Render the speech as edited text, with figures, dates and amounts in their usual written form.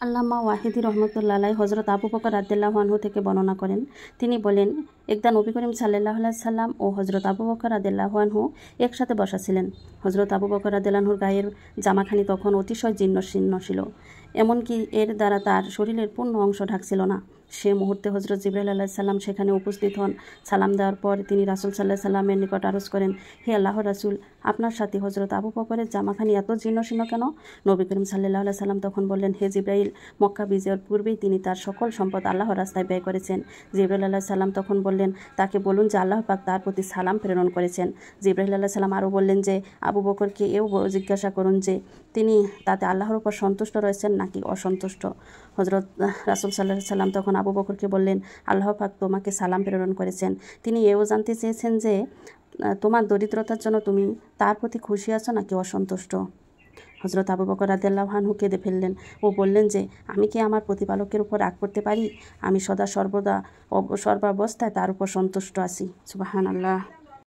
আল্লামা ওয়াহিদি রহমতুল্লাহ আলাই হজরত আবু বকর রাদিয়াল্লাহু আনহু থেকে বর্ণনা করেন, তিনি বলেন, একদা নবী করিম সাল্লাল্লাহু আলাইহি সাল্লাম ও হজরত আবু বকর রাদিয়াল্লাহু আনহু একসাথে বসা ছিলেন। হজরত আবু বকর রাদিয়াল্লাহু আনহুর গায়ের জামাখানি তখন অতিশয় জীর্ণ শীর্ণ ছিল, এমনকি এর দ্বারা তার শরীরের পূর্ণ অংশ ঢাকছিল না। সে মুহূর্তে হজরত জিবরাইল আলাইহিস সালাম সেখানে উপস্থিত হন। সালাম দেওয়ার পর তিনি রাসূল সাল্লাল্লাহু আলাইহি সাল্লামের নিকট আরজ করেন, হে আল্লাহর রাসূল, আপনার সাথে হজরত আবু বকরের জামাখানি এত জীর্ণশীর্ণ কেন? নবী করিম সাল্লাল্লাহু আলাইহি সাল্লাম তখন বললেন, হে জিবরাইল, মক্কা বিজয়ের পূর্বেই তিনি তার সকল সম্পদ আল্লাহর রাস্তায় ব্যয় করেছেন। জিবরাইল আলাইহিস সালাম তখন বললেন, তাকে বলুন যে আল্লাহ পাক তার প্রতি সালাম প্রেরণ করেছেন। জিবরাইল আলাইহিস সালাম আরও বললেন যে আবু বকরকে এও জিজ্ঞাসা করুন যে তিনি তাতে আল্লাহর উপর সন্তুষ্ট রয়েছেন নাকি অসন্তুষ্ট। হজরত রাসূল সাল্লাল্লাহু আলাইহি সাল্লাম তখন আবু বকরকে বললেন, আল্লাহ পাক তোমাকে সালাম প্রেরণ করেছেন। তিনি এও জানতে চেয়েছেন যে তোমার দরিদ্রতার জন্য তুমি তার প্রতি খুশি আছো নাকি অসন্তুষ্ট। হজরত আবু বকর রাদিয়াল্লাহু আনহু কেঁদে ফেললেন ও বললেন যে আমি কি আমার প্রতিপালকের উপর রাগ করতে পারি? আমি সর্বাবস্থায় তার উপর সন্তুষ্ট আছি। সুবহানাল্লাহ।